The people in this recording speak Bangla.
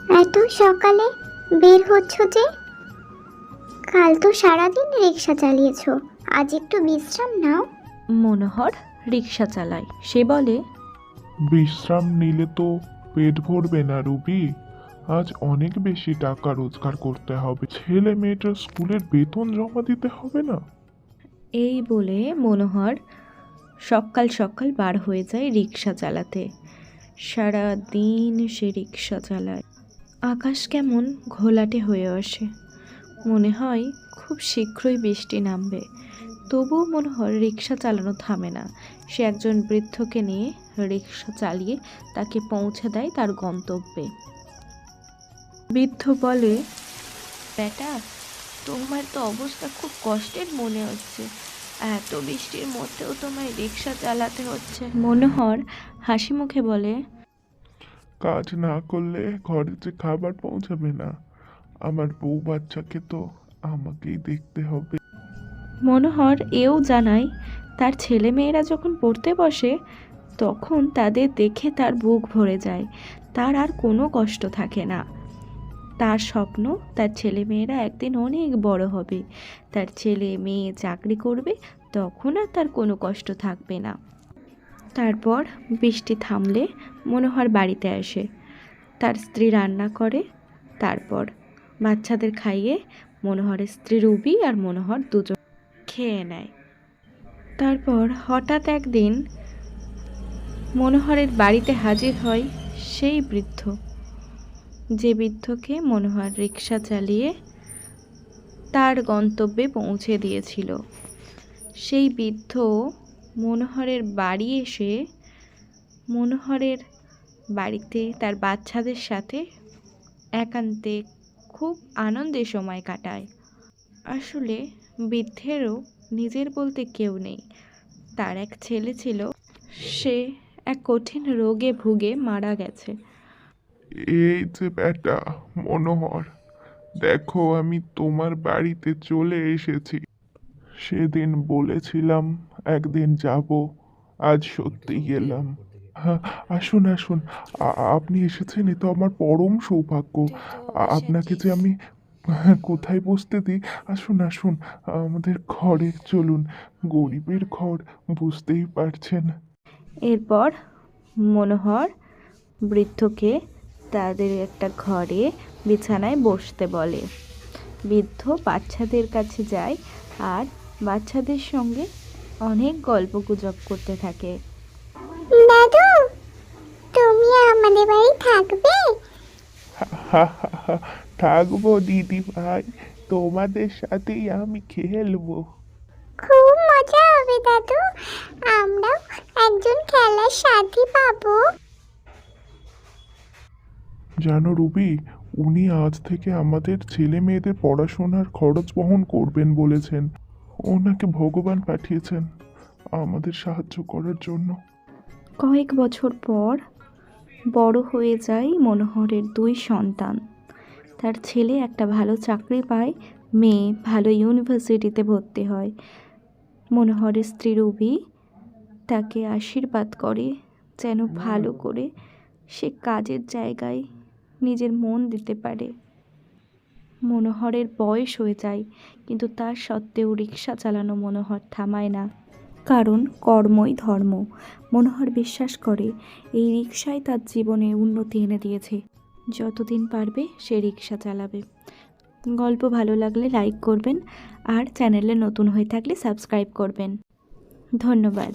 এত সকালে বের হচ্ছ যে? কাল তো সারাদিন রিক্সা চালিয়েছো, আজ একটু বিশ্রাম নাও। মনোহর রিক্সা চালায়। সে বলে, বিশ্রাম নিলে তো পেট ভরবে না রুবি। আজ অনেক বেশি টাকা রোজগার করতে হবে, ছেলে মেয়েটার স্কুলের বেতন জমা দিতে হবে না? এই বলে মনোহর সকাল সকাল বার হয়ে যায় রিক্সা চালাতে। সারা দিন সে রিক্সা চালায়। আকাশ কেমন ঘোলাটে হয়ে আসে, মনে হয় খুব শীঘ্রই বৃষ্টি নামবে। তবুও মনোহর রিক্সা চালানো থামে না। সে একজন বৃদ্ধকে নিয়ে রিক্সা চালিয়ে তাকে পৌঁছে দেয় তার গন্তব্যে। বৃদ্ধ বলে, বেটা, তোমার তো অবস্থা খুব কষ্টের মনে হচ্ছে। এত বৃষ্টির মধ্যেও তোমায় রিক্সা চালাতে হচ্ছে। মনোহর হাসি মুখে বলে, কাজ না করলে ঘরে যে খাবার পৌঁছাবে না, আমার বউ বাচ্চাকে তো আমাকেই দেখতে হবে। মনোহর এও জানায়, তার ছেলে মেয়েরা যখন পড়তে বসে তখন তাদের দেখে তার বুক ভরে যায়। তার আর কোনো কষ্ট থাকে না। তার স্বপ্ন তার ছেলে মেয়েরা একদিন অনেক বড় হবে, তার ছেলে মেয়ে চাকরি করবে, তখন আর তার কোনো কষ্ট থাকবে না। তারপর বৃষ্টি থামলে মনোহর বাড়িতে আসে। তার স্ত্রী রান্না করে, তারপর বাচ্চাদের খাইয়ে মনোহরের স্ত্রী রুবি আর মনোহর দুজন খেয়ে নেয়। তারপর হঠাৎ একদিন মনোহরের বাড়িতে হাজির হয় সেই বৃদ্ধ, যে বৃদ্ধকে মনোহর রিক্সা চালিয়ে তার গন্তব্যে পৌঁছে দিয়েছিল। সেই বৃদ্ধ মনোহরের বাড়ি এসে মনোহরের বাড়িতে তার বাচ্চাদের সাথে একান্তে খুব আনন্দের সময় কাটায়। আসলে বৃদ্ধেরও নিজের বলতে কেউ নেই। তার এক ছেলে ছিল, সে এক কঠিন রোগে ভুগে মারা গেছে। এই যে বেটা মনোহর, দেখো আমি তোমার বাড়িতে চলে এসেছি। সেদিন বলেছিলাম একদিন যাব, আজ সত্যি গেলাম। হ্যাঁ, আসুন আসুন, আপনি এসেছেন, এ তো আমার পরম সৌভাগ্য। আপনাকে যে আমি কোথায় বসতে দিই। আসুন আসুন, আমাদের ঘরে চলুন। গরিবের ঘর, বুঝতেই পারছেন। এরপর মনোহর বৃদ্ধকে তাদের একটা ঘরে বিছানায় বসতে বলে। বৃদ্ধ বাচ্চাদের কাছে যায় আর বাচ্চাদের সঙ্গে অনেক গল্পগুজব করতে থাকে। দাদু, তুমি আমাদের বাড়ি থাকবে? থাকবো দিদি ভাই, তোমাদের সাথেই আমি খেলবো। খুব মজা হবে দাদু, আমরাও একজন খেলার সাথী পাবো। জানো রুবি, উনি আজ থেকে আমাদের ছেলে মেয়েদের পড়াশোনার খরচ বহন করবেন বলেছেন। ওনাকে ভগবান পাঠিয়েছেন আমাদের সাহায্য করার জন্য। কয়েক বছর পর বড় হয়ে যায় মনোহরের দুই সন্তান। তার ছেলে একটা ভালো চাকরি পায়, মেয়ে ভালো ইউনিভার্সিটিতে ভর্তি হয়। মনোহরের স্ত্রী রুবি তাকে আশীর্বাদ করে যেন ভালো করে সে কাজের জায়গায় নিজের মন দিতে পারে। মনোহরের বয়স হয়ে যায়, কিন্তু তার সত্ত্বেও রিক্সা চালানো মনোহর থামায় না, কারণ কর্মই ধর্ম। মনোহর বিশ্বাস করে এই রিক্সাই তার জীবনে উন্নতি এনে দিয়েছে। যতদিন পারবে সে রিক্সা চালাবে। গল্প ভালো লাগলে লাইক করবেন আর চ্যানেলে নতুন হয়ে থাকলে সাবস্ক্রাইব করবেন। ধন্যবাদ।